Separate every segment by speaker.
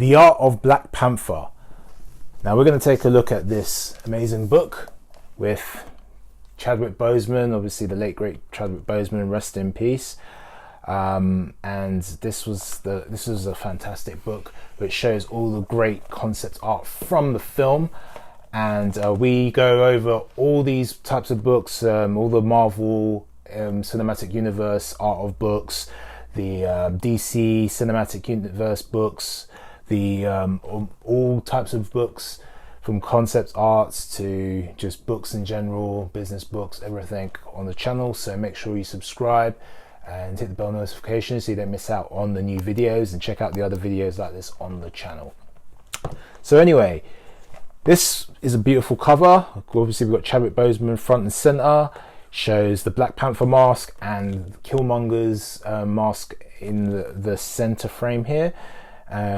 Speaker 1: The Art of Black Panther. Now we're going to take a look at this amazing book with Chadwick Boseman, obviously the late great Chadwick Boseman, rest in peace. And this was a fantastic book which shows all the great concept art from the film. And we go over all these types of books, all the Marvel Cinematic Universe art of books, the DC Cinematic Universe books, the all types of books, from concept arts to just books in general, business books, everything on the channel. So make sure you subscribe and hit the bell notification so you don't miss out on the new videos, and check out the other videos like this on the channel. So anyway, this is a beautiful cover. Obviously we've got Chadwick Boseman front and center, shows the Black Panther mask and Killmonger's mask in the center frame here.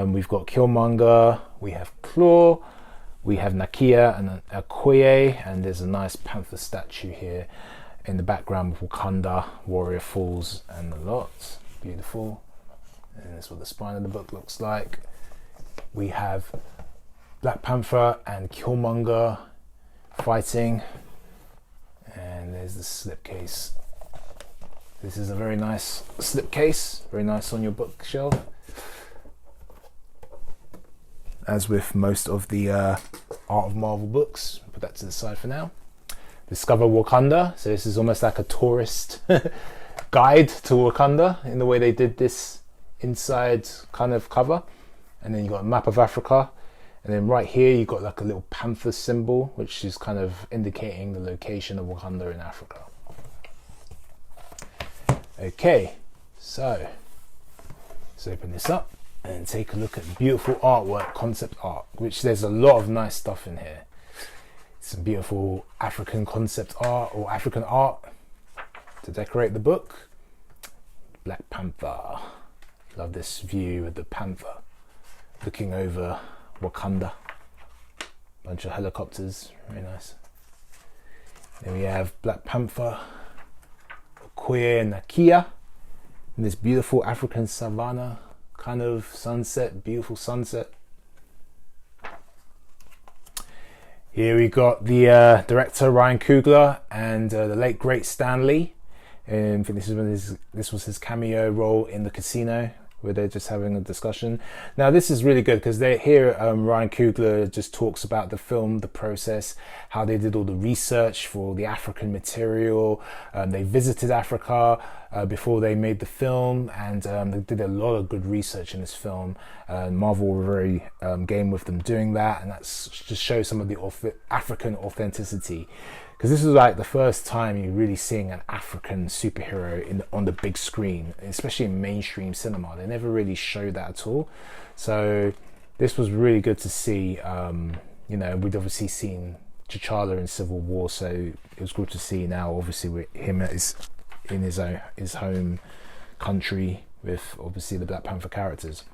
Speaker 1: We've got Killmonger, we have Claw, we have Nakia and Okoye, and there's a nice panther statue here in the background with Wakanda, Warrior Falls and the lot. Beautiful. And that's what the spine of the book looks like. We have Black Panther and Killmonger fighting, and there's the slipcase. This is a very nice slipcase, very nice on your bookshelf, as with most of the Art of Marvel books. Put that to the side for now. Discover Wakanda. So this is almost like a tourist guide to Wakanda in the way they did this inside kind of cover. And then you got a map of Africa. And then right here you got like a little panther symbol, which is kind of indicating the location of Wakanda in Africa. Okay, so let's open this up and take a look at the beautiful artwork, concept art, which there's a lot of nice stuff in here. Some beautiful African concept art or African art to decorate the book. Black Panther. Love this view of the panther looking over Wakanda. Bunch of helicopters, very nice. Then we have Black Panther, Okoye and Nakia, in this beautiful African savannah kind of sunset, beautiful sunset. Here we got the director Ryan Coogler and the late great Stan Lee. And I think this was his cameo role in the casino, where they're just having a discussion. Now this is really good because Ryan Coogler just talks about the film, the process, how they did all the research for the African material. They visited Africa before they made the film, and they did a lot of good research in this film. Marvel were very game with them doing that, and that's just shows some of the African authenticity. Because this is like the first time you're really seeing an African superhero on the big screen, especially in mainstream cinema. They never really showed that at all. So this was really good to see. We'd obviously seen T'Challa in Civil War, so it was good to see now, obviously, with him in his home country with obviously the Black Panther characters.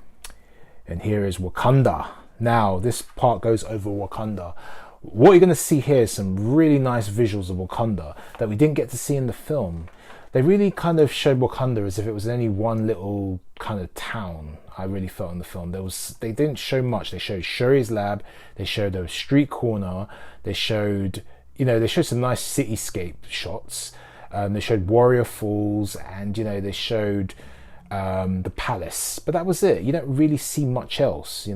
Speaker 1: And here is Wakanda. Now this part goes over Wakanda. What you're going to see here is some really nice visuals of Wakanda that we didn't get to see in the film. They really kind of showed Wakanda as if it was only one little kind of town. I really felt in the film they didn't show much. They showed Shuri's lab, they showed a street corner, they showed some nice cityscape shots. They showed Warrior Falls, and they showed the palace, but that was it. You don't really see much else,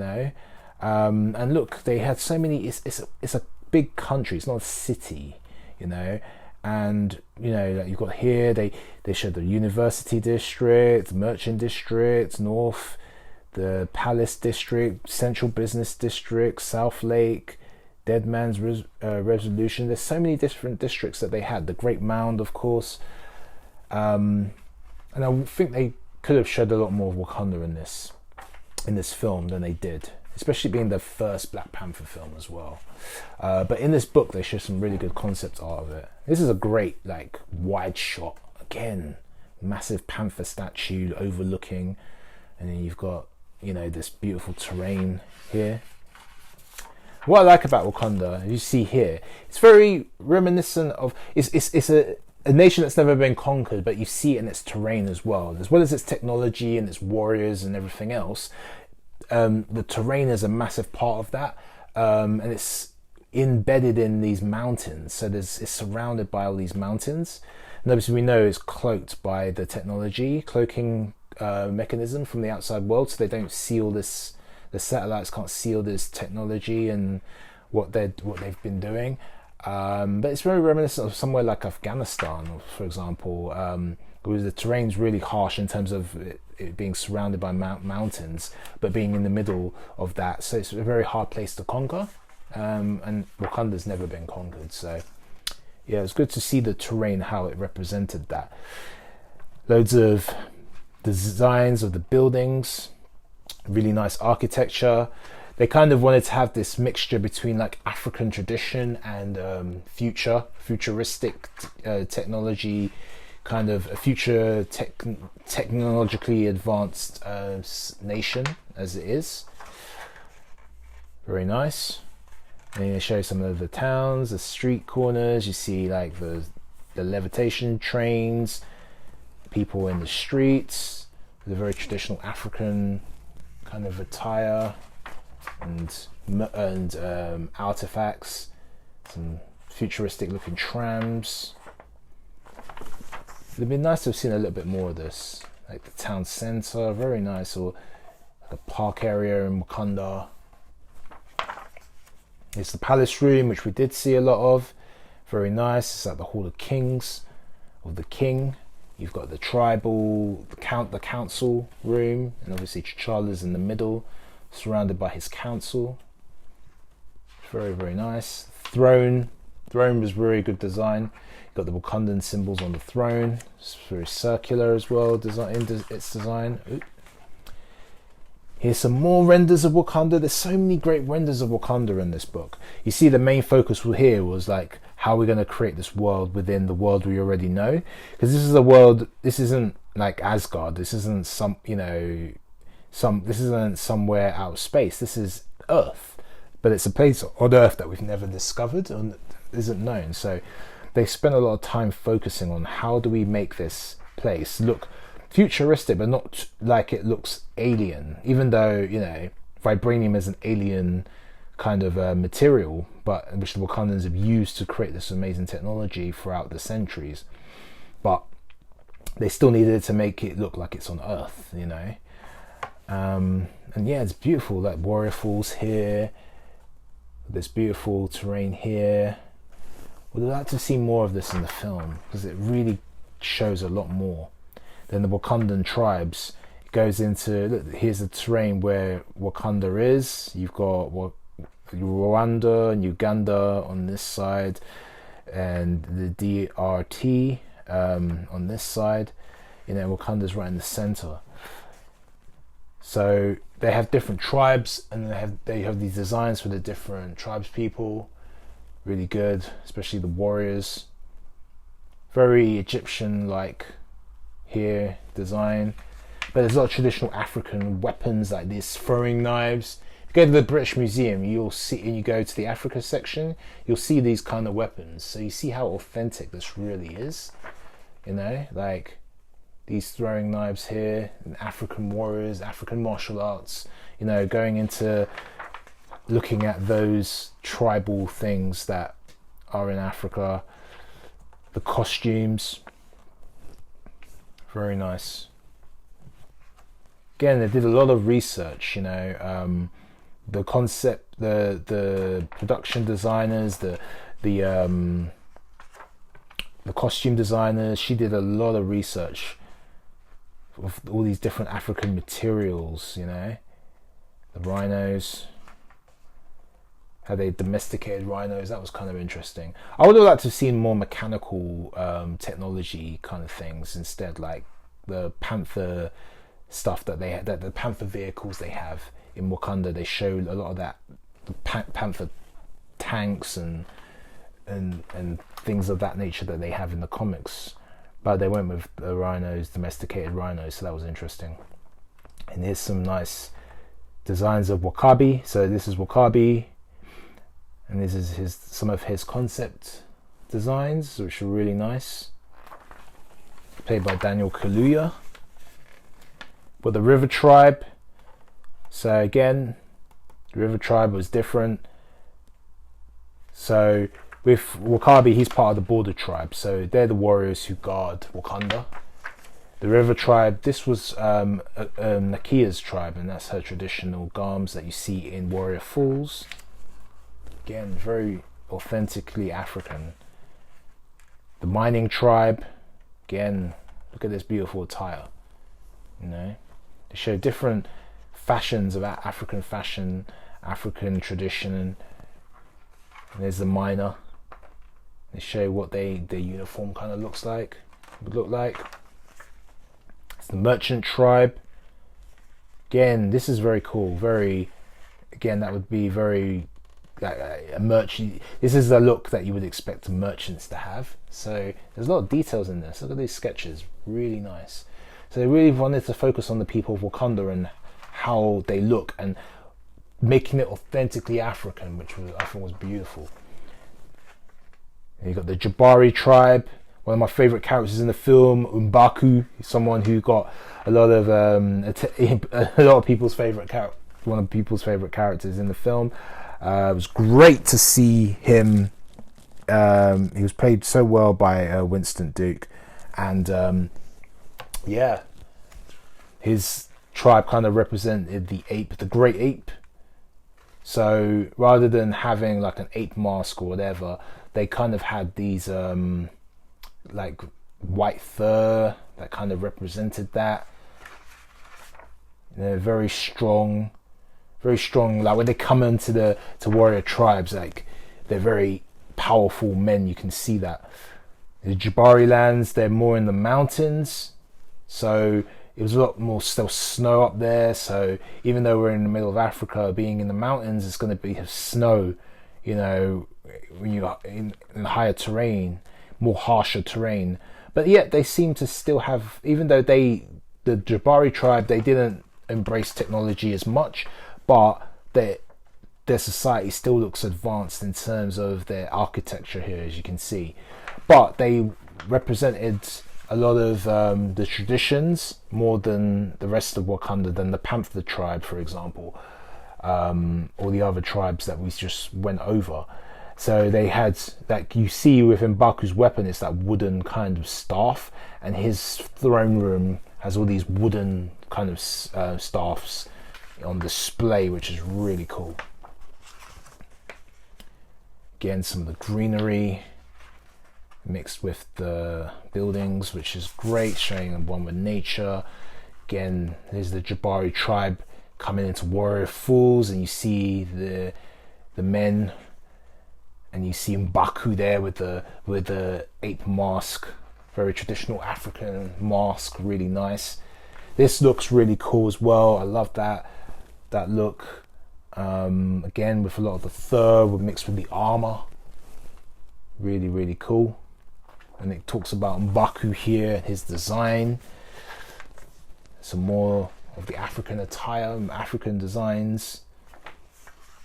Speaker 1: and look, they had so many. It's a big country. It's not a city, And like you've got here, they showed the University District, Merchant District, North, the Palace District, Central Business District, South Lake, Dead Man's Resolution. There's so many different districts that they had. The Great Mound, of course, and I think they could have showed a lot more of Wakanda in this film than they did, especially being the first Black Panther film as well. But in this book, they show some really good concept art of it. This is a great, wide shot. Again, massive panther statue overlooking, and then you've got, this beautiful terrain here. What I like about Wakanda, you see here, it's very reminiscent of, it's a nation that's never been conquered, but you see it in its terrain as well as its technology and its warriors and everything else. the terrain is a massive part of that, and it's embedded in these mountains. So it's surrounded by all these mountains, and obviously we know it's cloaked by the cloaking mechanism from the outside world, so they don't seal this. The satellites can't seal this technology and what they've been doing. But it's very reminiscent of somewhere like Afghanistan, for example, where the terrain's really harsh in terms of it being surrounded by mountains, but being in the middle of that. So it's a very hard place to conquer. And Wakanda's never been conquered. So yeah, it's good to see the terrain, how it represented that. Loads of designs of the buildings, really nice architecture. They kind of wanted to have this mixture between like African tradition and futuristic technology, kind of a technologically advanced nation as it is. Very nice. And they show some of the towns, the street corners. You see like the levitation trains, people in the streets with a very traditional African kind of attire and artifacts, some futuristic looking trams. It'd be nice to have seen a little bit more of this, like the town centre, very nice, or like a park area in Wakanda. It's the palace room, which we did see a lot of, very nice. It's like the Hall of Kings, of the king. You've got the tribal, the council room, and obviously T'Challa's in the middle, surrounded by his council. Very, very nice. Throne was very good design. You've got the Wakandan symbols on the throne. It's very circular as well, its design. Ooh. Here's some more renders of Wakanda. There's so many great renders of Wakanda in this book. You see, the main focus here was like how we're going to create this world within the world we already know. Because this is a world, this isn't like Asgard. This isn't this isn't somewhere out of space. This is Earth. But it's a place on Earth that we've never discovered and isn't known. So they spent a lot of time focusing on how do we make this place look futuristic, but not like it looks alien, even though, you know, vibranium is an alien kind of material, but which the Wakandans have used to create this amazing technology throughout the centuries. But they still needed to make it look like it's on Earth, you know. And yeah, it's beautiful, like warrior falls here, this beautiful terrain here. Would like to see more of this in the film, because it really shows a lot more. Then the Wakandan tribes, it goes into, look, here's the terrain where Wakanda is. You've got Rwanda and Uganda on this side, and the DRT on this side. You know, Wakanda's right in the center. So they have different tribes, and they have these designs for the different tribes people. Really good, especially the warriors. Very Egyptian-like here design, but there's a lot of traditional African weapons like these throwing knives. If you go to the British Museum, you'll see, and you go to the Africa section, you'll see these kind of weapons. So you see how authentic this really is, you know, like these throwing knives here, and African warriors, African martial arts, you know, going into looking at those tribal things that are in Africa, the costumes. Very nice. Again, they did a lot of research, you know, the concept, the production designers, the costume designers. She did a lot of research of all these different African materials, you know, the rhinos, how they domesticated rhinos. That was kind of interesting. I would have liked to have seen more mechanical technology kind of things instead, like the Panther stuff that the Panther vehicles they have in Wakanda. They showed a lot of that, the Panther tanks and things of that nature that they have in the comics, but they went with the rhinos, domesticated rhinos, so that was interesting. And here's some nice designs of Wakabi. So this is Wakabi, and this is some of his concept designs, which are really nice, played by Daniel Kaluuya. But the River Tribe, So again, the River Tribe was different. So with Wakabi, he's part of the Border Tribe, so they're the warriors who guard Wakanda. The River Tribe, this was Nakia's tribe, and that's her traditional garms that you see in Warrior Falls. Again, very authentically African. The Mining Tribe, again, look at this beautiful attire. You know, they show different fashions about African fashion, African tradition. And there's the miner. They show what their uniform kind of would look like. It's the Merchant Tribe. Again, this is very cool. That would be very a merchant. This is the look that you would expect merchants to have. So there's a lot of details in this. Look at these sketches, really nice. So they really wanted to focus on the people of Wakanda and how they look and making it authentically African, which I thought was beautiful. And you got the Jabari Tribe. One of my favorite characters in the film, M'Baku, someone who got a lot of people's favorite character, one of people's favorite characters in the film. It was great to see him. He was played so well by Winston Duke, and his tribe kind of represented the ape, the great ape. So rather than having like an ape mask or whatever, they kind of had these like white fur that kind of represented that. You know, very strong. Like when they come into to warrior tribes, like they're very powerful men. You can see that. The Jabari lands, they're more in the mountains, so it was a lot more still snow up there. So even though we're in the middle of Africa, being in the mountains, it's going to be snow. You know, when you're in higher terrain, more harsher terrain. But yet they seem to still have, even though the Jabari tribe, they didn't embrace technology as much, but their society still looks advanced in terms of their architecture here, as you can see. But they represented a lot of the traditions more than the rest of Wakanda, than the Panther tribe, for example, or the other tribes that we just went over. So they had, like you see with M'Baku's weapon, it's that wooden kind of staff, and his throne room has all these wooden kind of staffs on display, which is really cool. Again, some of the greenery mixed with the buildings, which is great, showing one with nature. Again, there's the Jabari tribe coming into Warrior Falls, and you see the men, and you see M'Baku there with the ape mask, very traditional African mask, really nice. This looks really cool as well. I love that look. Again, with a lot of the fur mixed with the armor, really cool. And it talks about M'Baku here, his design. Some more of the African attire, African designs.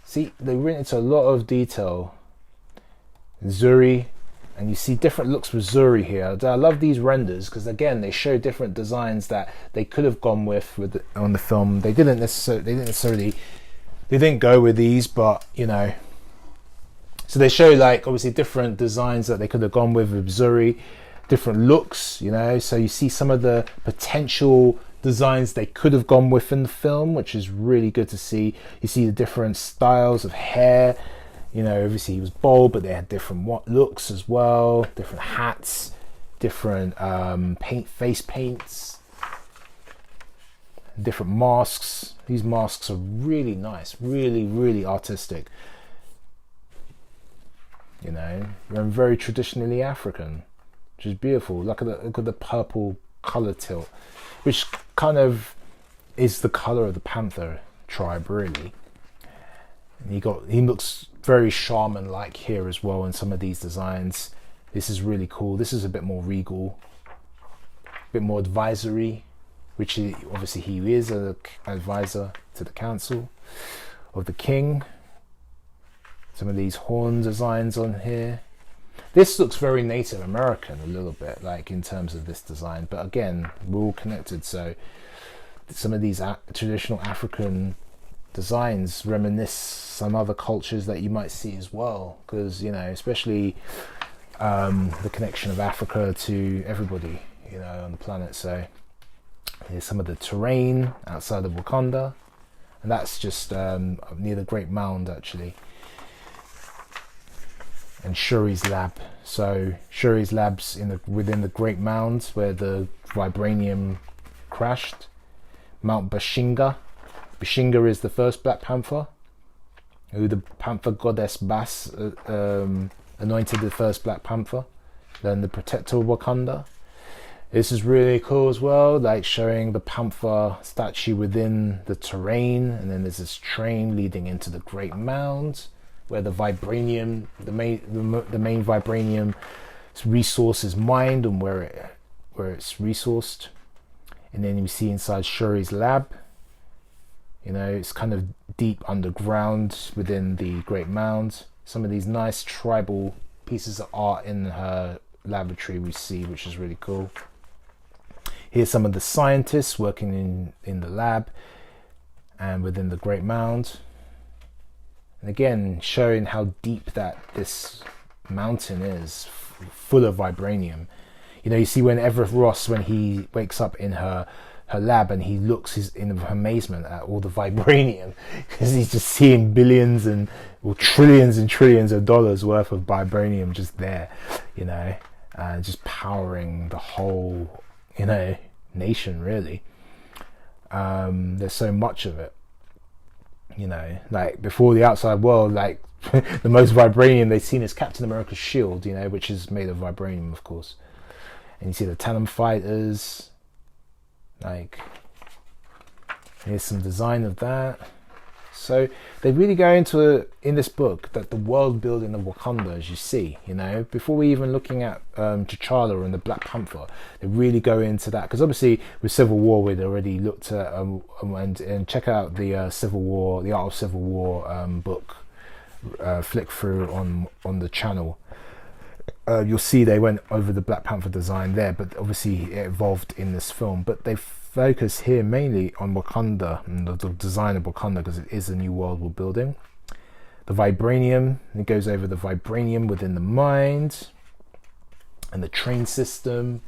Speaker 1: See, they went into a lot of detail. Zuri, and you see different looks with Zuri here. I love these renders because again they show different designs that they could have gone with on the film. They didn't go with these, but you know, so they show like obviously different designs that they could have gone with Zuri, different looks, you know. So you see some of the potential designs they could have gone with in the film, which is really good to see. You see the different styles of hair. You know, obviously he was bald, but they had different looks as well, different hats, different face paints, different masks. These masks are really nice, really artistic. You know, and very traditionally African, which is beautiful. Look at the purple color tilt, which kind of is the color of the Panther tribe, really. And he looks very shaman-like here as well in some of these designs. This is really cool. This is a bit more regal, a bit more advisory, which he is an advisor to the council of the king. Some of these horn designs on here. This looks very Native American a little bit, like in terms of this design, but again, we're all connected. So some of these traditional African designs reminisce some other cultures that you might see as well, because especially the connection of Africa to everybody on the planet. So here's some of the terrain outside of Wakanda, and that's just near the Great Mound actually, and Shuri's lab. So Shuri's lab's within the Great Mound where the vibranium crashed. Mount Bashinga. Bashinga is the first Black Panther, who the Panther goddess Bas anointed the first Black Panther, then the protector of Wakanda. This is really cool as well, like showing the Panther statue within the terrain, and then there's this train leading into the Great Mound, where the vibranium, the main vibranium resource is mined and where it's resourced. And then you see inside Shuri's lab, it's kind of deep underground within the Great Mound. Some of these nice tribal pieces of art in her laboratory we see, which is really cool. Here's some of the scientists working in the lab and within the Great Mound. And again, showing how deep that this mountain is, full of vibranium. You see when Everett Ross, when he wakes up in her lab and he looks in amazement at all the vibranium, because he's just seeing billions or trillions and trillions of dollars worth of vibranium just there, and just powering the whole, nation really. There's so much of it, like before the outside world, like the most vibranium they've seen is Captain America's shield, which is made of vibranium, of course. And you see the Tandem fighters, like here's some design of that. So they really go into in this book that the world building of Wakanda, as you see, before we even looking at T'Challa and the Black Panther, they really go into that, because obviously with Civil War we'd already looked at and check out the Civil War, the Art of Civil War book, flick through on the channel. You'll see they went over the Black Panther design there, but obviously it evolved in this film. But they focus here mainly on Wakanda and the design of Wakanda, because it is a new world we're building. The vibranium, it goes over the vibranium within the mind, and the train system,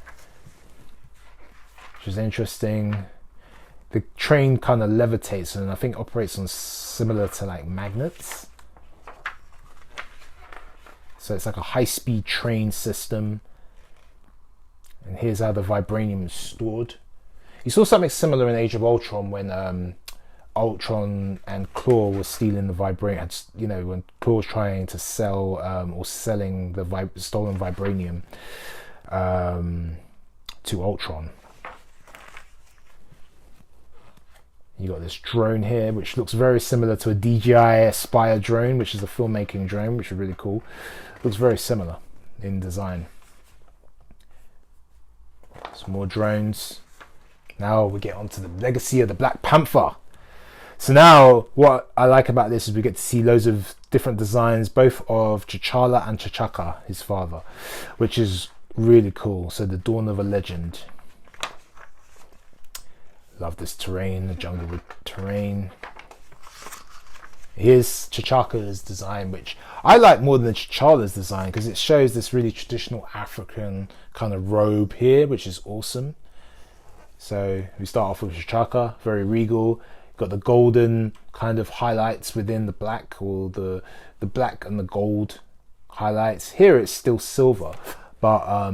Speaker 1: which is interesting. The train kind of levitates and I think operates on similar to like magnets. So it's like a high-speed train system. And here's how the vibranium is stored. You saw something similar in Age of Ultron when Ultron and Claw were stealing the vibranium. When Claw was trying to sell or selling the stolen vibranium to Ultron. You got this drone here, which looks very similar to a DJI Aspire drone, which is a filmmaking drone, which is really cool. Looks very similar in design. Some more drones. Now we get onto the legacy of the Black Panther. So now what I like about this is we get to see loads of different designs, both of T'Challa and T'Chaka, his father, which is really cool. So the dawn of a legend. Love this terrain, the jungle terrain. Here's T'Chaka's design, which I like more than T'Challa's design, because it shows this really traditional African kind of robe here, which is awesome. So we start off with T'Chaka, very regal. Got the golden kind of highlights within the black, or the black and the gold highlights. Here it's still silver, but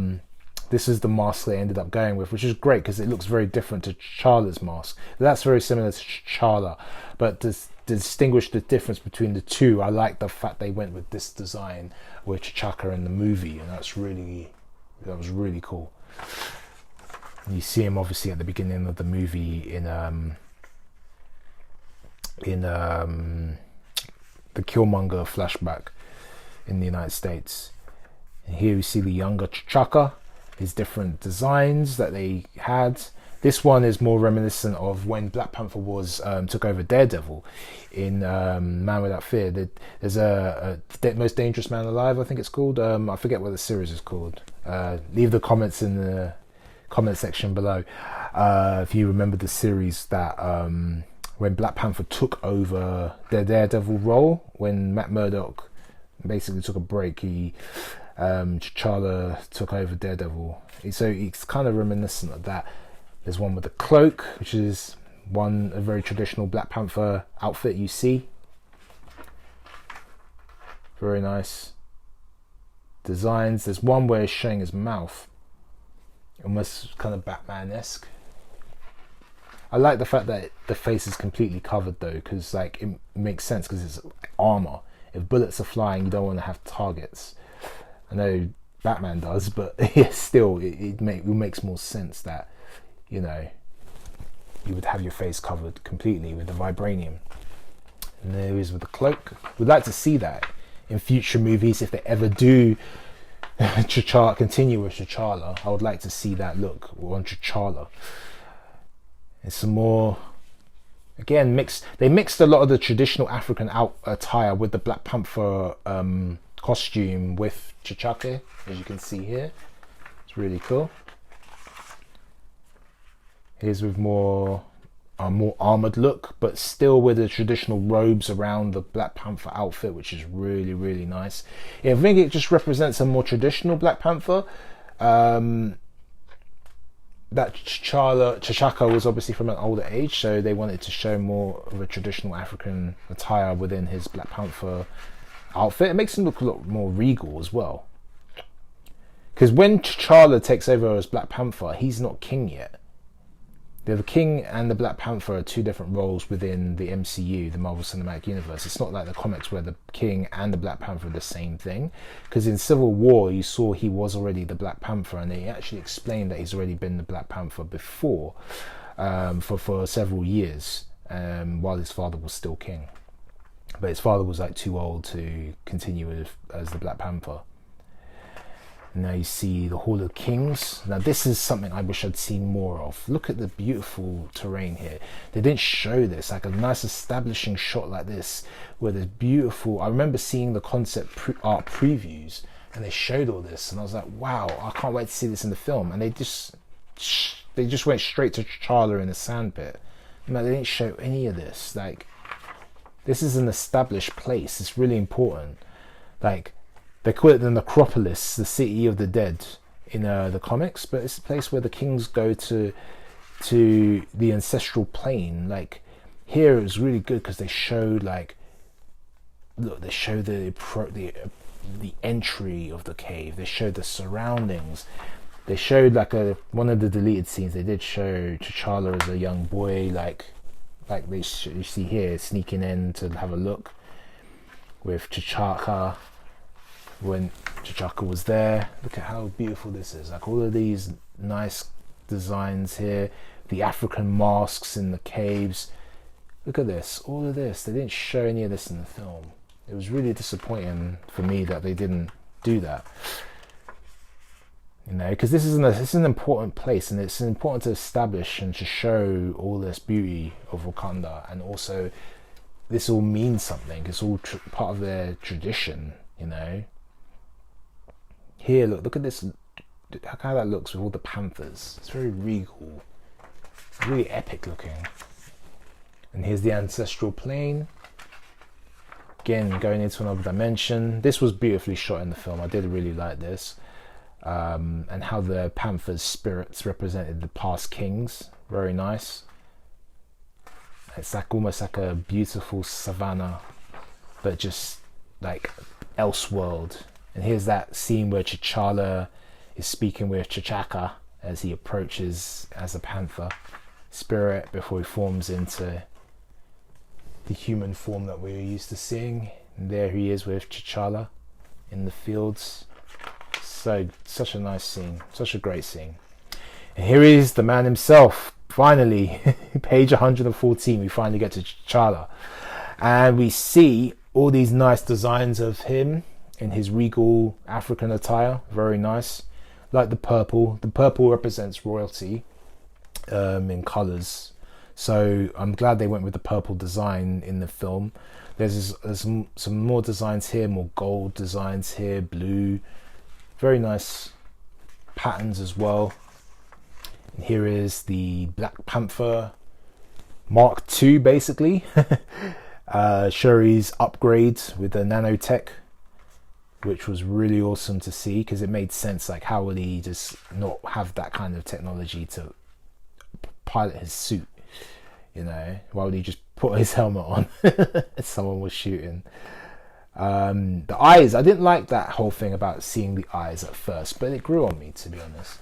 Speaker 1: this is the mask they ended up going with, which is great because it looks very different to T'Challa's mask. That's very similar to T'Challa, but to distinguish the difference between the two, I like the fact they went with this design with T'Chaka in the movie, and that was really cool. You see him obviously at the beginning of the movie in the Killmonger flashback in the United States. And here we see the younger T'Chaka, his different designs that they had. This one is more reminiscent of when Black Panther was took over Daredevil in Man Without Fear. There's a Most Dangerous Man Alive, I think it's called. I forget what the series is called. Leave the comments in the comment section below if you remember the series that when Black Panther took over the Daredevil role, when Matt Murdock basically took a break, T'Challa took over Daredevil. So it's kind of reminiscent of that. There's one with the cloak, which is a very traditional Black Panther outfit you see. Very nice designs. There's one where it's showing his mouth, almost kind of Batman-esque. I like the fact that the face is completely covered though, because like it makes sense because it's armor. If bullets are flying, you don't want to have targets. I know Batman does, but yeah, still, it makes more sense that, you know, you would have your face covered completely with the vibranium. And there he is with the cloak. We'd like to see that in future movies if they ever do continue with T'Challa. I would like to see that look on T'Challa. And some more, again, they mixed a lot of the traditional African attire with the Black Panther costume with T'Chaka, as you can see here. It's really cool. Here's with more armored look, but still with the traditional robes around the Black Panther outfit, which is really, really nice. Yeah, I think it just represents a more traditional Black Panther. That T'Chaka was obviously from an older age, so they wanted to show more of a traditional African attire within his Black Panther outfit. It makes him look a lot more regal as well. Because when T'Challa takes over as Black Panther, he's not king yet. The King and the Black Panther are two different roles within the MCU, the Marvel Cinematic Universe. It's not like the comics where the King and the Black Panther are the same thing. Because in Civil War, you saw he was already the Black Panther, and they actually explained that he's already been the Black Panther before, for several years, while his father was still king. But his father was like too old to continue as the Black Panther. Now you see the Hall of Kings. Now this is something I wish I'd seen more of. Look at the beautiful terrain here. They didn't show this, like a nice establishing shot like this, where there's beautiful. I remember seeing the concept art previews, and they showed all this, and I was like, wow, I can't wait to see this in the film. And they just went straight to T'Challa in the sandpit. They didn't show any of this. Like, this is an established place. It's really important. Like, they call it the Necropolis, the city of the dead in the comics, but it's a place where the kings go to the Ancestral Plane. Like, here it was really good because they showed, like, look, they showed the entry of the cave. They showed the surroundings. They showed, like, one of the deleted scenes. They did show T'Challa as a young boy, like you see here, sneaking in to have a look with T'Chaka. When T'Chaka was there. Look at how beautiful this is. Like, all of these nice designs here, the African masks in the caves. Look at this, all of this. They didn't show any of this in the film. It was really disappointing for me that they didn't do that. You know, because this is an important place, and it's important to establish and to show all this beauty of Wakanda, and also this all means something. It's all part of their tradition, you know. Here, look at this, how that looks with all the panthers. It's very regal, really epic looking. And here's the Ancestral Plane. Again, going into another dimension. This was beautifully shot in the film. I did really like this. And how the panther's spirits represented the past kings. Very nice. It's like almost like a beautiful savannah, but just like Elseworld. And here's that scene where T'Challa is speaking with T'Chaka as he approaches as a panther spirit before he forms into the human form that we're used to seeing. And there he is with T'Challa in the fields. So, such a nice scene, such a great scene. And here is the man himself. Finally, page 114, we finally get to T'Challa. And we see all these nice designs of him in his regal African attire. Very nice. Like the purple. The purple represents royalty in colours. So I'm glad they went with the purple design in the film. There's some more designs here, more gold designs here, blue. Very nice patterns as well. And here is the Black Panther Mark II, basically. Shuri's upgrade with the nanotech, which was really awesome to see, because it made sense. Like, how would he just not have that kind of technology to pilot his suit? You know, why would he just put his helmet on as someone was shooting? The eyes, I didn't like that whole thing about seeing the eyes at first, but it grew on me, to be honest.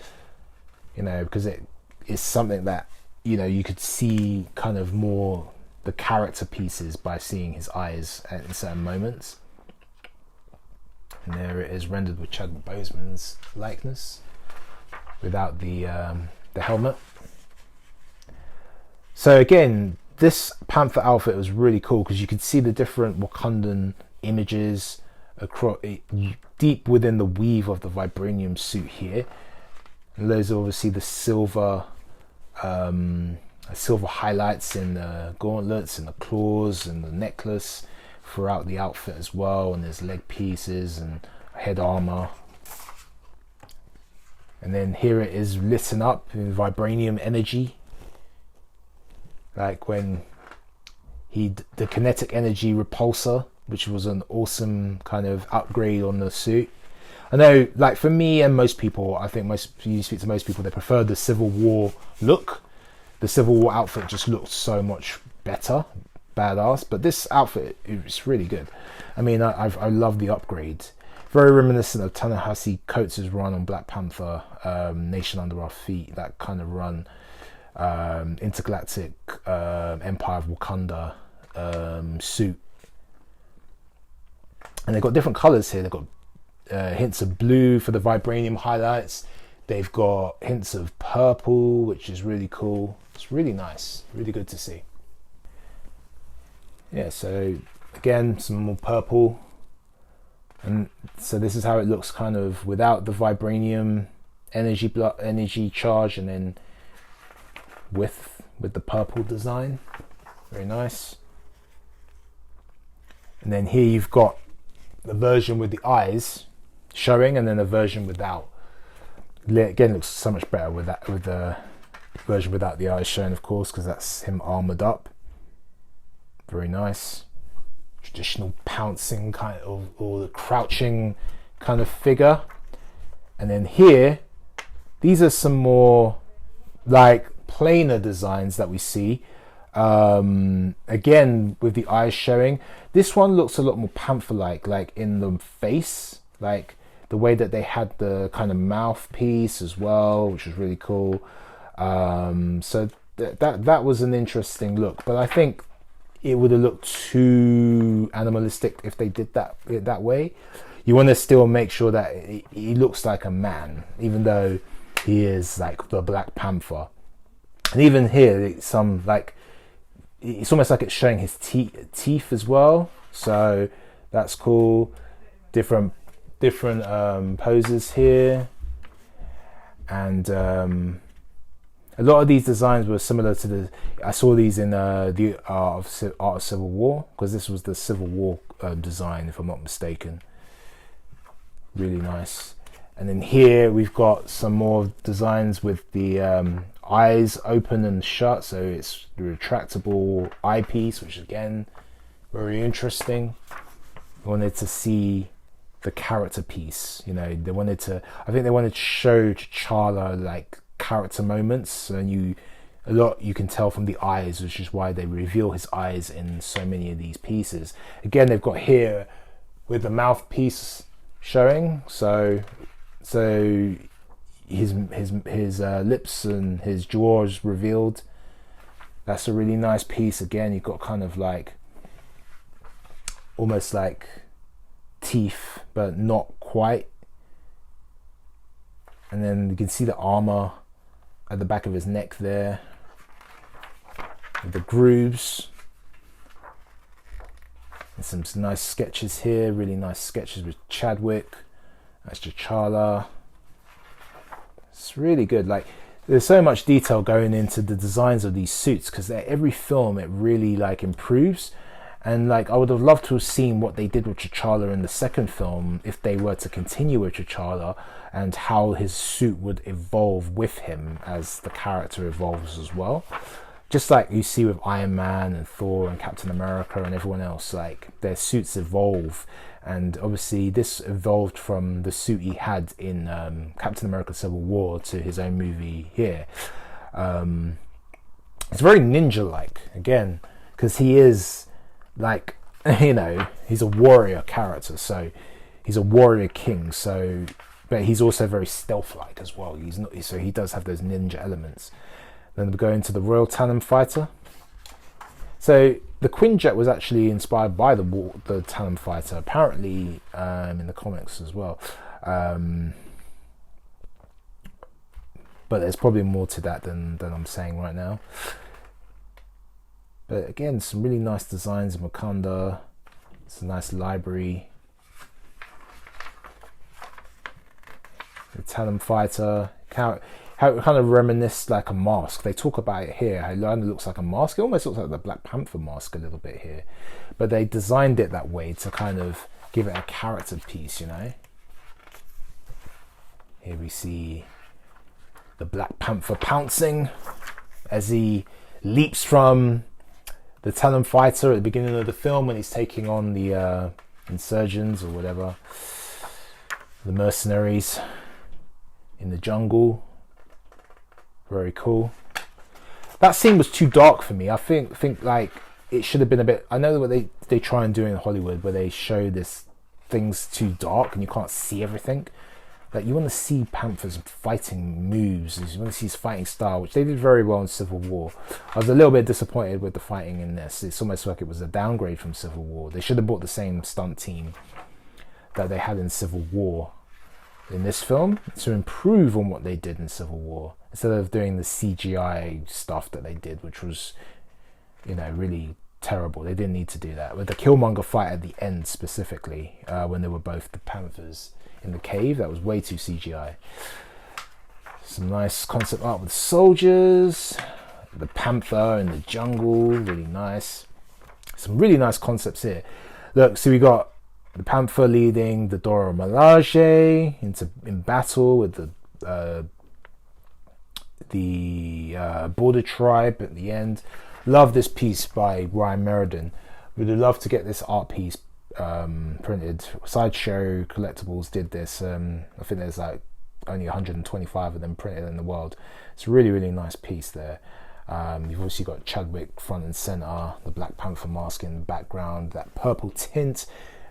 Speaker 1: You know, because it is something that, you know, you could see kind of more the character pieces by seeing his eyes at certain moments. And there it is, rendered with Chadwick Boseman's likeness without the helmet. So again, this Panther outfit was really cool because you could see the different Wakandan images across, deep within the weave of the vibranium suit here. And those are obviously the silver highlights in the gauntlets and the claws and the necklace throughout the outfit as well. And there's leg pieces and head armor. And then here it is lit up in vibranium energy. Like when the kinetic energy repulsor, which was an awesome kind of upgrade on the suit. I know, like for me and most people, I think you speak to most people, they prefer the Civil War look. The Civil War outfit just looked so much better, badass. But this outfit is really good. I mean, I love the upgrade. Very reminiscent of Ta-Nehisi Coates' run on Black Panther, Nation Under Our Feet, that kind of run. Intergalactic Empire of Wakanda suit. And they've got different colours here. They've got hints of blue for the vibranium highlights. They've got hints of purple, which is really cool. It's really nice, really good to see. Yeah, so again, some more purple. And so this is how it looks kind of without the vibranium energy charge, and then with the purple design. Very nice. And then here you've got the version with the eyes showing, and then a version without. Again, looks so much better with the version without the eyes showing, of course, because that's him armored up. Very nice. Traditional pouncing kind of, or the crouching kind of figure. And then here, these are some more like planar designs that we see. Again, with the eyes showing. This one looks a lot more Panther-like, like in the face, like the way that they had the kind of mouthpiece as well, which was really cool. So that was an interesting look, but I think it would have looked too animalistic if they did that way. You want to still make sure that he looks like a man, even though he is like the Black Panther. And even here, it's almost like it's showing his teeth as well. So that's cool. Different poses here, and a lot of these designs were similar to I saw these in the Art of Civil War, because this was the Civil War design, if I'm not mistaken. Really nice. And then here we've got some more designs with the eyes open and shut, so it's the retractable eyepiece, which again, very interesting. I wanted to see the character piece, you know. I think they wanted to show T'Challa like character moments, and you can tell from the eyes, which is why they reveal his eyes in so many of these pieces. Again, they've got here with the mouthpiece showing, so his lips and his jaws revealed. That's a really nice piece. Again, you've got kind of like almost like teeth, but not quite. And then you can see the armor at the back of his neck there, with the grooves. And some nice sketches here, really nice sketches with Chadwick. That's T'Challa. It's really good. Like, there's so much detail going into the designs of these suits, because every film it really like improves. And like, I would have loved to have seen what they did with T'Challa in the second film, if they were to continue with T'Challa, and how his suit would evolve with him as the character evolves as well. just like you see with Iron Man and Thor and Captain America and everyone else, like their suits evolve, and obviously this evolved from the suit he had in Captain America Civil War to his own movie here. It's very ninja-like, again, because he is like, you know, he's a warrior character, so he's a warrior king, so, but he's also very stealth-like as well. He's not, so he does have those ninja elements. Then we go into the Royal Talon Fighter. So the Quinjet was actually inspired by the Talon Fighter, apparently in the comics as well. But there's probably more to that than I'm saying right now. But again, some really nice designs in Wakanda. It's a nice library. The Talon Fighter. How it kind of reminisced like a mask. They talk about it here. It kind of looks like a mask. It almost looks like the Black Panther mask a little bit here. But they designed it that way to kind of give it a character piece, you know. Here we see the Black Panther pouncing as he leaps from the Talon Fighter at the beginning of the film when he's taking on the insurgents or whatever, the mercenaries in the jungle. Very cool. That scene was too dark for me. I think like it should have been a bit. I know what they try and do in Hollywood where they show this things too dark and you can't see everything. Like, you want to see Panther's fighting moves, you want to see his fighting style, which they did very well in Civil War. I was a little bit disappointed with the fighting in this. It's almost like it was a downgrade from Civil War. They should have brought the same stunt team that they had in Civil War in this film to improve on what they did in Civil War, instead of doing the CGI stuff that they did, which was, you know, really terrible. They didn't need to do that. With the Killmonger fight at the end specifically, when they were both the Panthers in the cave, that was way too CGI. Some nice concept art with soldiers, the Panther in the jungle, really nice. Some really nice concepts here. Look, so we got the Panther leading the Dora Milaje in battle with the Border Tribe at the end. Love this piece by Ryan Meredith. Would love to get this art piece printed. Sideshow Collectibles did this. I think there's like only 125 of them printed in the world. It's a really, really nice piece there. You've obviously got Chadwick front and center, the Black Panther mask in the background, that purple tint,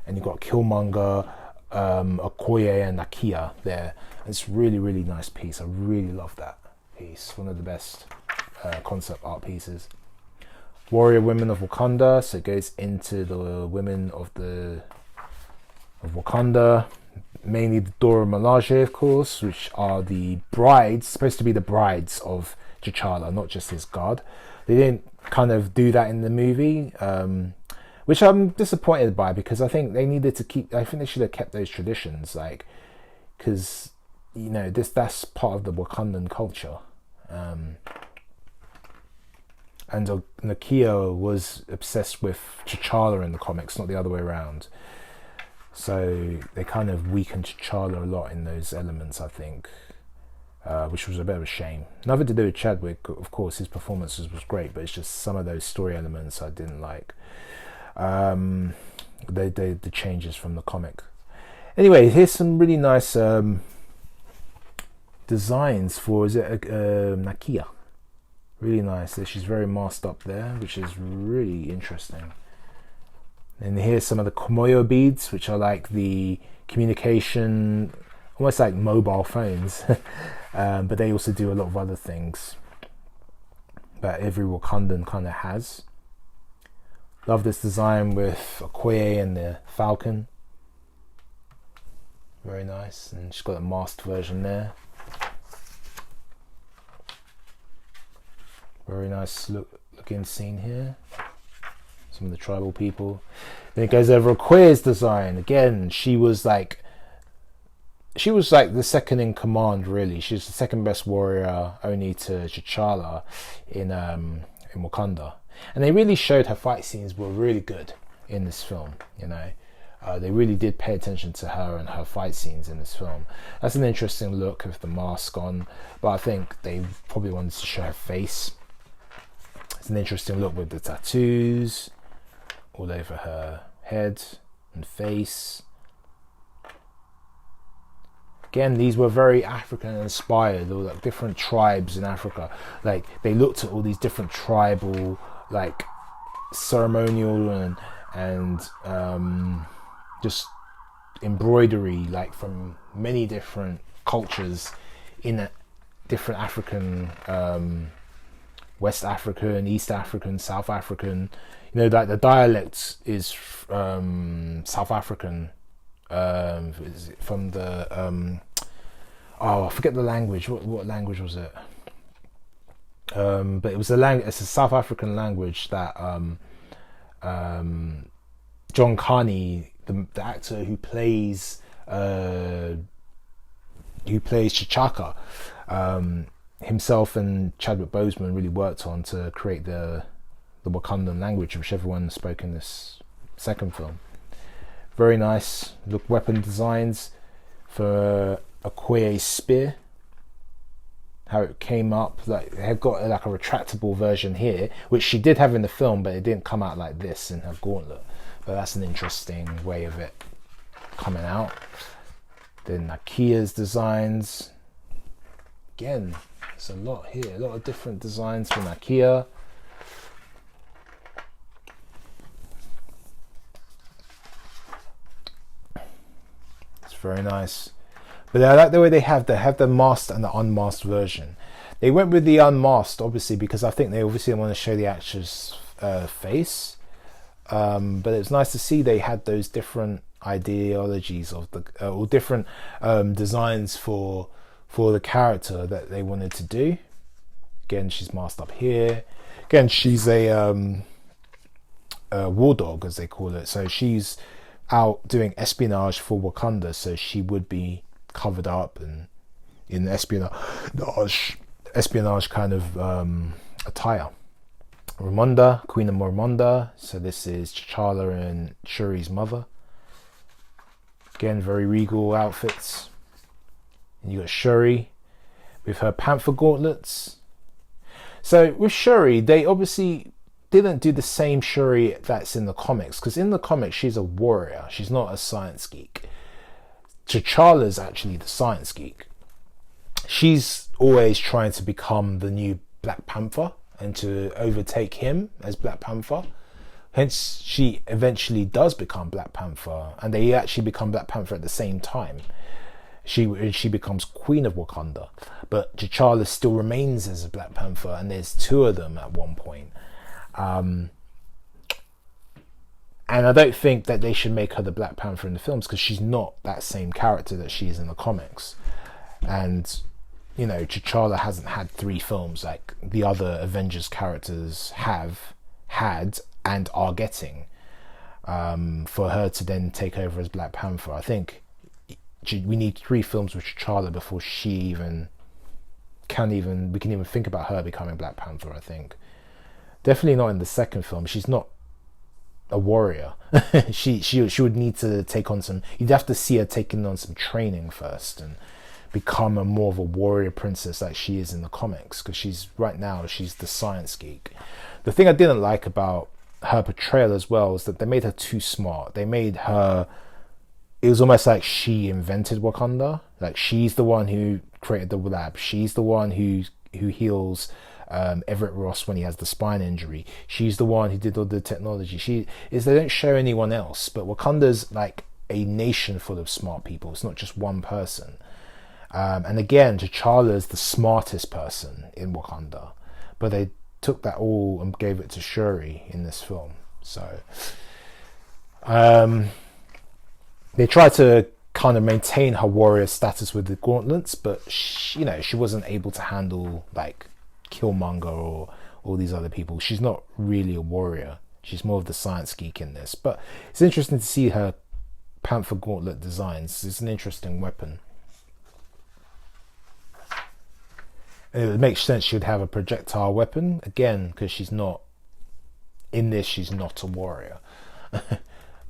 Speaker 1: and you've got Killmonger, Okoye and Nakia there. It's really, really nice piece. I really love that piece. One of the best concept art pieces. Warrior Women of Wakanda, so it goes into the women of Wakanda, mainly the Dora Milaje, of course, which are the brides, supposed to be the brides of T'Challa, not just his guard. They didn't kind of do that in the movie, which I'm disappointed by, because I think they needed to keep. I think they should have kept those traditions, like, because, you know, that's part of the Wakandan culture. And Nakia was obsessed with T'Challa in the comics, not the other way around. So they kind of weakened T'Challa a lot in those elements, I think, which was a bit of a shame. Nothing to do with Chadwick, of course, his performances was great, but it's just some of those story elements I didn't like. The changes from the comic. Anyway, here's some really nice designs for, Nakia. Really nice. She's very masked up there, which is really interesting. And here's some of the Komoyo beads, which are like the communication, almost like mobile phones, but they also do a lot of other things that every Wakandan kind of has. Love this design with Okoye and the Falcon. Very nice. And she's got a masked version there. Very nice looking scene here. Some of the tribal people. Then it goes over Okoye's design. Again, she was like the second in command, really. She's the second best warrior, only to T'Challa in Wakanda. And they really showed her fight scenes were really good in this film, you know. They really did pay attention to her and her fight scenes in this film. That's an interesting look with the mask on, but I think they probably wanted to show her face. It's an interesting look with the tattoos all over her head and face. Again, these were very African inspired, or like different tribes in Africa. Like they looked at all these different tribal, like ceremonial and just embroidery, like from many different cultures in a different African, West African, East African, South African. You know, like the dialect is South African. From the I forget the language. What language was it? But it was it's a South African language that John Carney, the actor who plays T'Chaka, himself and Chadwick Boseman really worked on to create the Wakandan language, which everyone spoke in this second film. Very nice look, weapon designs for Okoye's spear. How it came up, like they have got like a retractable version here, which she did have in the film, but it didn't come out like this in her gauntlet. But that's an interesting way of it coming out. Then Nakia's designs. Again, there's a lot here, a lot of different designs for Nakia. Very nice. But I like the way they have the masked and the unmasked version. They went with the unmasked obviously because I think they obviously want to show the actor's face, but it's nice to see they had those different ideologies of the or different designs for the character that they wanted to do. Again, she's masked up here. Again, she's a war dog, as they call it, so she's out doing espionage for Wakanda, so she would be covered up and in espionage kind of attire. Morimonda, Queen of Morimonda, so this is T'Challa and Shuri's mother. Again, very regal outfits. And you got Shuri with her panther gauntlets. So with Shuri, they obviously didn't do the same Shuri that's in the comics, because in the comics she's a warrior, she's not a science geek. T'Challa's actually the science geek. She's always trying to become the new Black Panther and to overtake him as Black Panther. Hence she eventually does become Black Panther, and they actually become Black Panther at the same time. She becomes Queen of Wakanda, but T'Challa still remains as a Black Panther, and there's two of them at one point. And I don't think that they should make her the Black Panther in the films, because she's not that same character that she is in the comics. And you know, T'Challa hasn't had 3 films like the other Avengers characters have had and are getting, for her to then take over as Black Panther. I think we need 3 films with T'Challa before we can even think about her becoming Black Panther. I think definitely not in the second film. She's not a warrior. she would need to take on some. You'd have to see her taking on some training first and become more of a warrior princess like she is in the comics, because she's the science geek. The thing I didn't like about her portrayal as well is that they made her too smart. They made her, it was almost like she invented Wakanda. Like she's the one who created the lab. She's the one who heals Everett Ross when he has the spine injury. She's the one who did all the technology. They don't show anyone else, but Wakanda's like a nation full of smart people. It's not just one person. And again, T'Challa is the smartest person in Wakanda, but they took that all and gave it to Shuri in this film. So they tried to kind of maintain her warrior status with the gauntlets, but she wasn't able to handle like Killmonger or all these other people. She's not really a warrior. She's more of the science geek in this. But it's interesting to see her Panther gauntlet designs. It's an interesting weapon. And it makes sense she would have a projectile weapon, again, because she's not a warrior.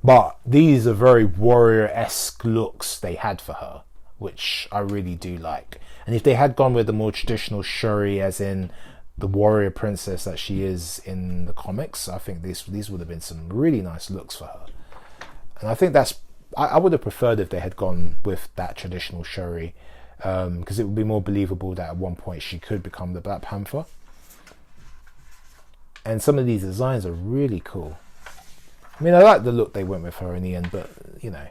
Speaker 1: But these are very warrior-esque looks they had for her, which I really do like. And if they had gone with the more traditional Shuri, as in the warrior princess that she is in the comics. I think these would have been some really nice looks for her, and I think that's I would have preferred if they had gone with that traditional Shuri, because it would be more believable that at one point she could become the Black Panther. And some of these designs are really cool. I mean, I like the look they went with her in the end, but you know.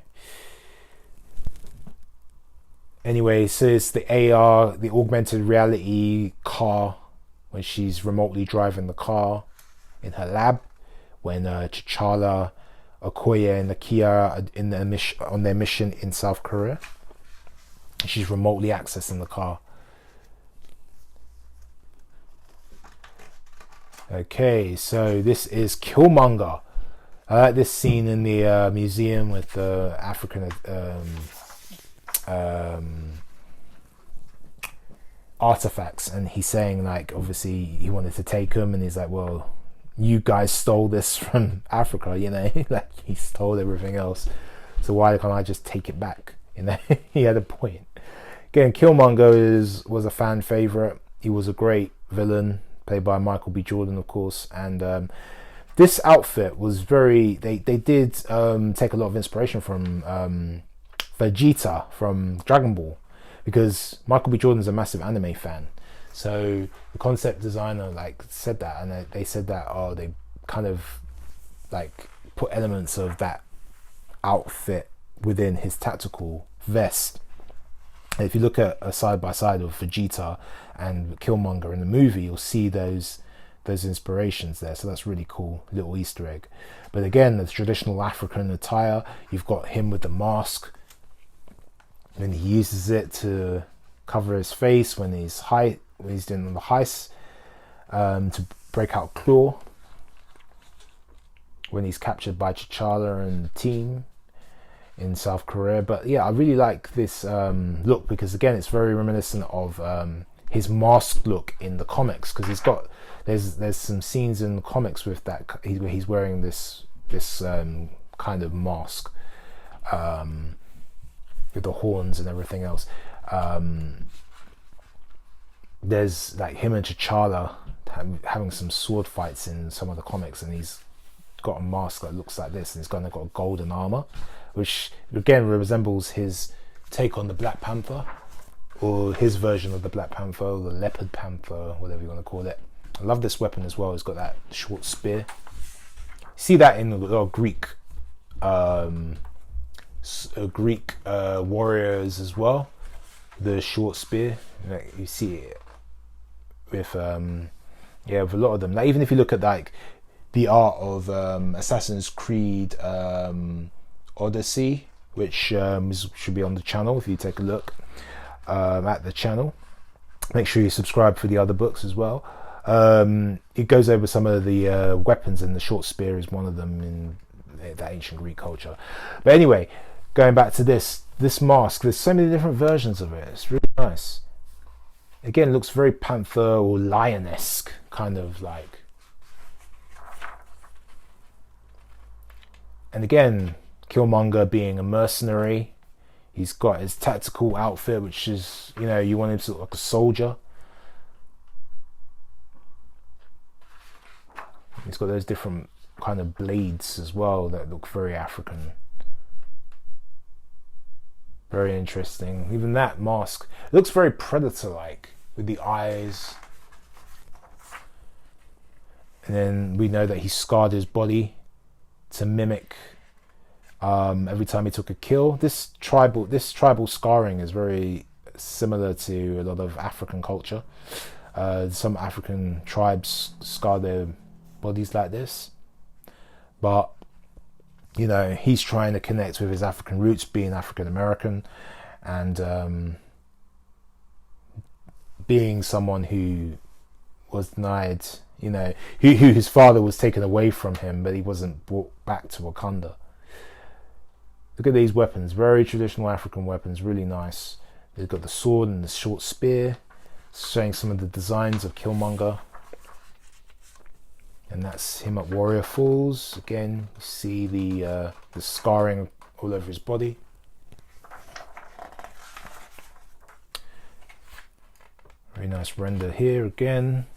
Speaker 1: Anyway, so it's the AR, the augmented reality car, when she's remotely driving the car in her lab, when T'Challa, Okoye, and Nakia are on their mission in South Korea. She's remotely accessing the car. Okay, so this is Killmonger. I like this scene in the museum with the African artifacts, and he's saying, like, obviously he wanted to take them, and he's like, well, you guys stole this from Africa, you know, like he stole everything else, so why can't I just take it back, you know? He had a point. Again, Killmonger was a fan favorite. He was a great villain, played by Michael B. Jordan, of course, and this outfit was very, they did take a lot of inspiration from Vegeta from Dragon Ball, because Michael B. Jordan's a massive anime fan. So the concept designer like said that, and they said that they kind of like put elements of that outfit within his tactical vest. And if you look at a side by side of Vegeta and Killmonger in the movie, you'll see those inspirations there. So that's really cool, little Easter egg. But again, the traditional African attire, you've got him with the mask, and he uses it to cover his face when he's doing the heist, to break out Claw when he's captured by T'Challa and the team in South Korea. But yeah, I really like this look, because again, it's very reminiscent of his mask look in the comics, because there's some scenes in the comics with that where he's wearing this kind of mask with the horns and everything else. There's like him and T'Challa having some sword fights in some of the comics, and he's got a mask that looks like this, and he's got a golden armor, which again resembles his take on the Black Panther, or his version of the Black Panther, or the Leopard Panther, whatever you want to call it. I love this weapon as well. It's got that short spear. See that in a lot of Greek warriors as well. The short spear, like you see it with with a lot of them. Like, even if you look at like the art of Assassin's Creed Odyssey, which should be on the channel if you take a look at the channel. Make sure you subscribe for the other books as well. It goes over some of the weapons, and the short spear is one of them in the ancient Greek culture. But anyway, going back to this mask, there's so many different versions of it. It's really nice. Again, looks very panther or lion-esque, kind of like. And again, Killmonger being a mercenary, he's got his tactical outfit, which is, you know, you want him to look like a soldier. He's got those different kind of blades as well that look very African. Very interesting. Even that mask looks very Predator-like, with the eyes. And then we know that he scarred his body to mimic every time he took a kill. This tribal scarring is very similar to a lot of African culture. Some African tribes scar their bodies like this, but you know, he's trying to connect with his African roots, being African American, and being someone who was denied, you know, who his father was taken away from him, but he wasn't brought back to Wakanda. Look at these weapons, very traditional African weapons, really nice. They've got the sword and the short spear, showing some of the designs of Killmonger. And that's him at Warrior Falls. Again, you see the scarring all over his body. Very nice render here again.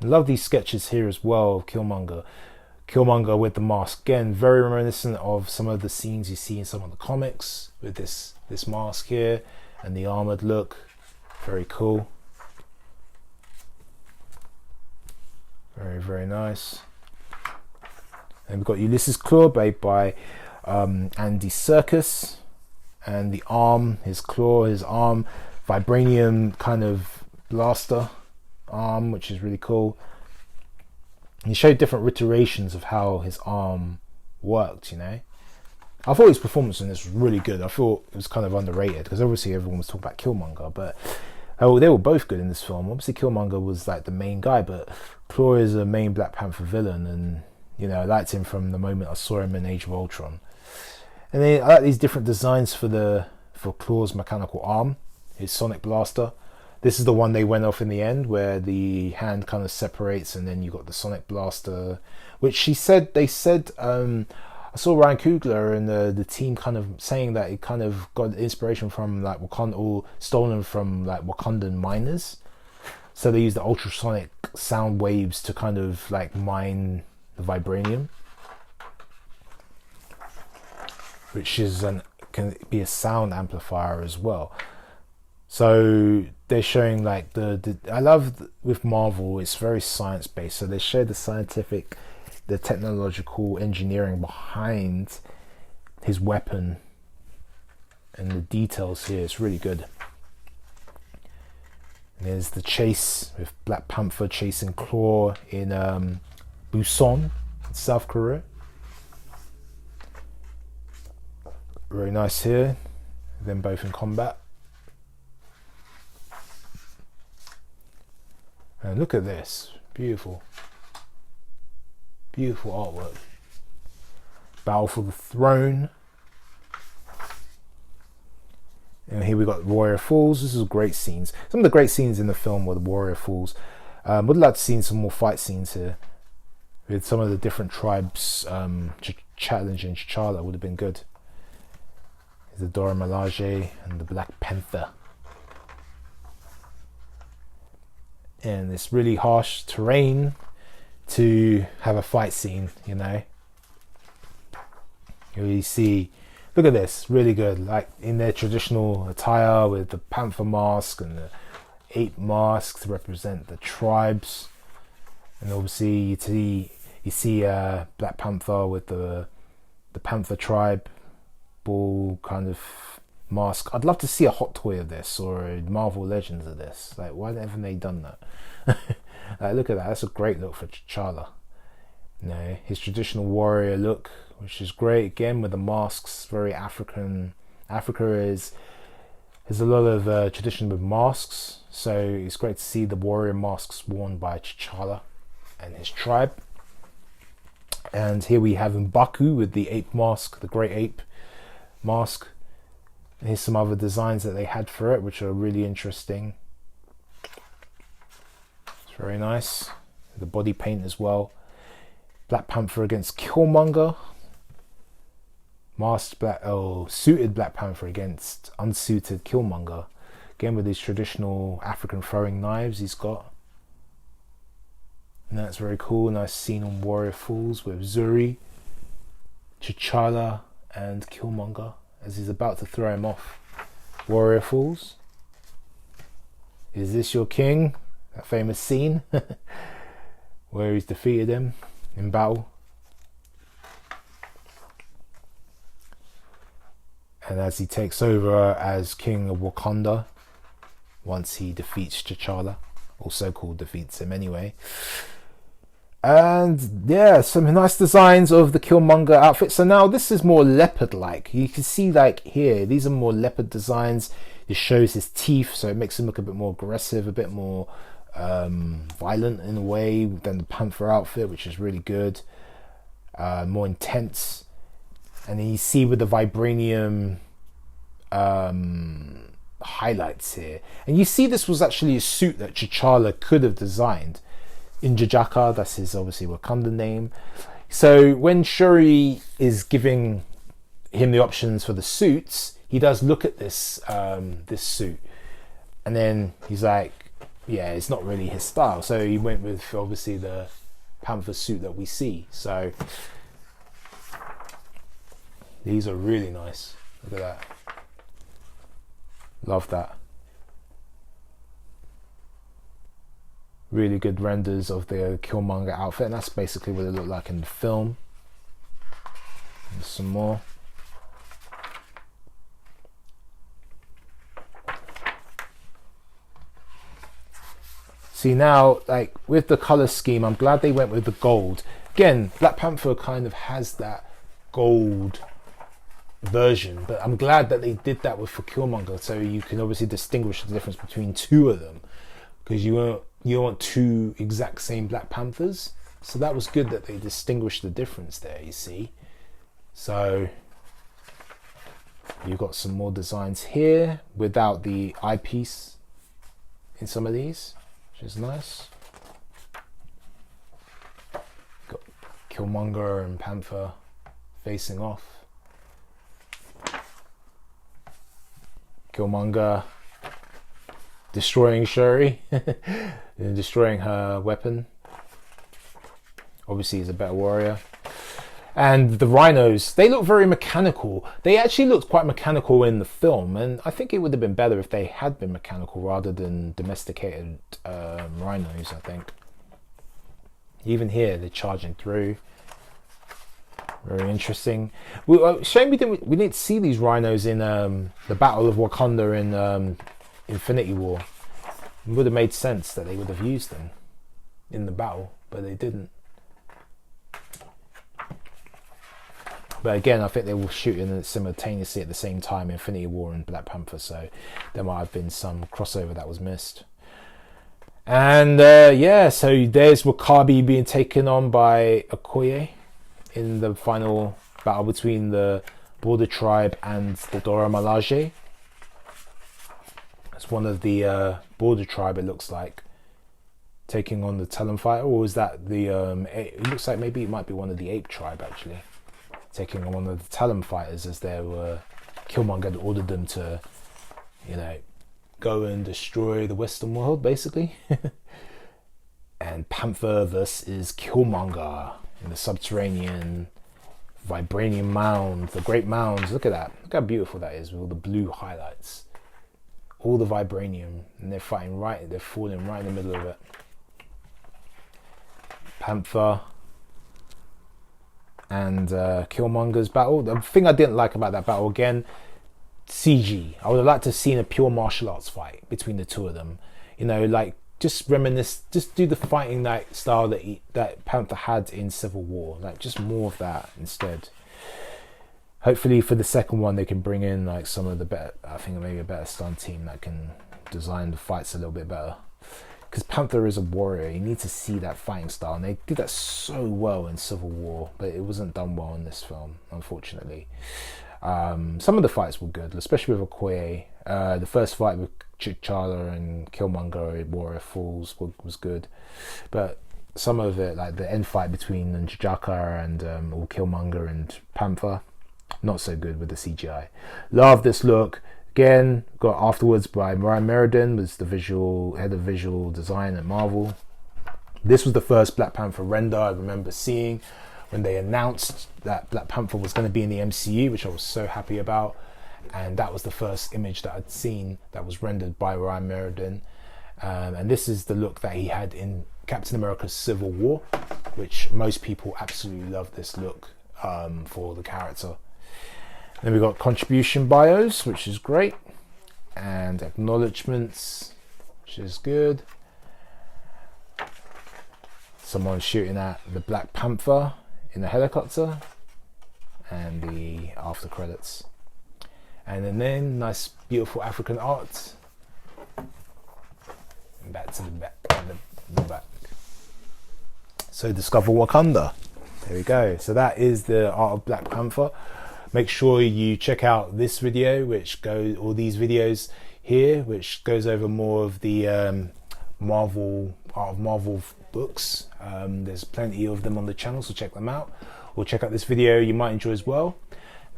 Speaker 1: I love these sketches here as well of Killmonger. Killmonger with the mask, again very reminiscent of some of the scenes you see in some of the comics with this mask here and the armored look. Very cool. Very, very nice. And we've got Ulysses Claw made by Andy Serkis, and the arm, his claw, his arm, vibranium kind of blaster arm, which is really cool. He showed different iterations of how his arm worked, you know. I thought his performance in this was really good. I thought it was kind of underrated because obviously everyone was talking about Killmonger, but they were both good in this film. Obviously Killmonger was like the main guy, but Claw is a main Black Panther villain, and you know, I liked him from the moment I saw him in Age of Ultron. And then I like these different designs for Claw's mechanical arm, his sonic blaster. This is the one they went off in the end, where the hand kind of separates, and then you got the sonic blaster, which they said. I saw Ryan Coogler and the team kind of saying that it kind of got inspiration from like Wakanda, or stolen from like Wakandan miners. So they use the ultrasonic sound waves to kind of like mine the vibranium, which can be a sound amplifier as well. So they're showing like I love with Marvel, it's very science based. So they show the technological engineering behind his weapon and the details here. It's really good. And there's the chase with Black Panther chasing Claw in Busan, South Korea. Very nice here. Them both in combat. And look at this. Beautiful. Beautiful artwork. Battle for the Throne. And here we got Warrior Falls. This is great scenes. Some of the great scenes in the film were the Warrior Falls. Would like to see some more fight scenes here with some of the different tribes challenging T'Challa. Would have been good. There's the Dora Milaje and the Black Panther. And this really harsh terrain to have a fight scene, you know. You really see, look at this, really good, like in their traditional attire with the panther mask and the ape mask to represent the tribes. And obviously you see Black Panther with the Panther tribe ball kind of mask. I'd love to see a hot toy of this or a Marvel Legends of this. Like, why haven't they done that? Look at that. That's a great look for T'Challa. You know, his traditional warrior look, which is great again with the masks. Very African. Africa has a lot of tradition with masks, so it's great to see the warrior masks worn by T'Challa and his tribe. And here we have M'Baku with the ape mask, the great ape mask. And here's some other designs that they had for it, which are really interesting. It's very nice. The body paint as well. Black Panther against Killmonger. Suited Black Panther against unsuited Killmonger. Again with these traditional African throwing knives he's got. And that's very cool. Nice scene on Warrior Falls with Shuri, T'Challa and Killmonger as he's about to throw him off Warrior Falls. Is this your king? That famous scene where he's defeated him in battle. And as he takes over as King of Wakanda, once he defeats T'Challa, or so-called defeats him anyway. And yeah, some nice designs of the Killmonger outfit. So now this is more leopard-like. You can see like here, these are more leopard designs. It shows his teeth, so it makes him look a bit more aggressive, a bit more violent in a way than the Panther outfit, which is really good. More intense. And then you see with the vibranium highlights here. And you see this was actually a suit that T'Challa could have designed. In Jajaka, that's his obviously Wakanda name. So when Shuri is giving him the options for the suits, he does look at this this suit, and then he's like, yeah, it's not really his style. So he went with obviously the Panther suit that we see. So these are really nice. Look at that. Love that. Really good renders of the Killmonger outfit, and that's basically what it looked like in the film. And some more. See now, like with the color scheme, I'm glad they went with the gold. Again, Black Panther kind of has that gold version, but I'm glad that they did that with for Killmonger, so you can obviously distinguish the difference between two of them, because you want two exact same Black Panthers. So that was good that they distinguished the difference there, you see. So you've got some more designs here without the eyepiece in some of these, which is nice. Got Killmonger and Panther facing off. Killmonger destroying Shuri and destroying her weapon. Obviously he's a better warrior. And the Rhinos, they look very mechanical. They actually looked quite mechanical in the film, and I think it would have been better if they had been mechanical rather than domesticated rhinos, I think. Even here, they're charging through. Very interesting. Shame we didn't see these rhinos in the Battle of Wakanda in Infinity War. It would have made sense that they would have used them in the battle, but they didn't. But again, I think they were shooting simultaneously at the same time, Infinity War and Black Panther, so there might have been some crossover that was missed. And yeah, so there's Wakabi being taken on by Okoye in the final battle between the Border Tribe and the Dora Milaje. It's one of the Border Tribe, it looks like, taking on the Talon Fighter, or is that the it looks like maybe it might be one of the Ape Tribe actually, taking on one of the Talon Fighters, as they were Killmonger had ordered them to, you know, go and destroy the Western world basically. And Panther versus Killmonger in the subterranean vibranium mound, the great mounds. Look at that, look how beautiful that is with all the blue highlights, all the vibranium, and they're fighting right, they're falling right in the middle of it. Panther and Killmonger's battle. The thing I didn't like about that battle, again, CG. I would have liked to have seen a pure martial arts fight between the two of them. You know, like just reminisce, just do the fighting like style that Panther had in Civil War. Like just more of that instead. Hopefully for the second one they can bring in like some of the better, I think maybe a better stunt team that can design the fights a little bit better. Because Panther is a warrior, you need to see that fighting style, and they did that so well in Civil War, but it wasn't done well in this film, unfortunately. Some of the fights were good, especially with Okoye. The first fight with T'Challa and Killmonger, Warrior Falls, was good, but some of it, like the end fight between N'Jaka and or Killmonger and Panther, not so good with the CGI. Love this look. Again, got afterwards by Ryan Meredith, was the head of visual design at Marvel. This was the first Black Panther render I remember seeing when they announced that Black Panther was going to be in the MCU, which I was so happy about. And that was the first image that I'd seen that was rendered by Ryan Meredith. And this is the look that he had in Captain America Civil War, which most people absolutely love this look for the character. Then we've got contribution bios, which is great, and acknowledgements, which is good. Someone shooting at the Black Panther in a helicopter, and the after credits. And then nice, beautiful African art. And back to the back, the back. So discover Wakanda. There we go. So that is the art of Black Panther. Make sure you check out this video, or these videos here, which goes over more of the Marvel books. There's plenty of them on the channel, so check them out. Or check out this video, you might enjoy as well.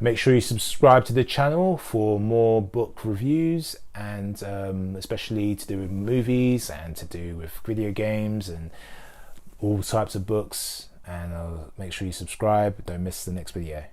Speaker 1: Make sure you subscribe to the channel for more book reviews, and especially to do with movies and to do with video games and all types of books. And make sure you subscribe. Don't miss the next video.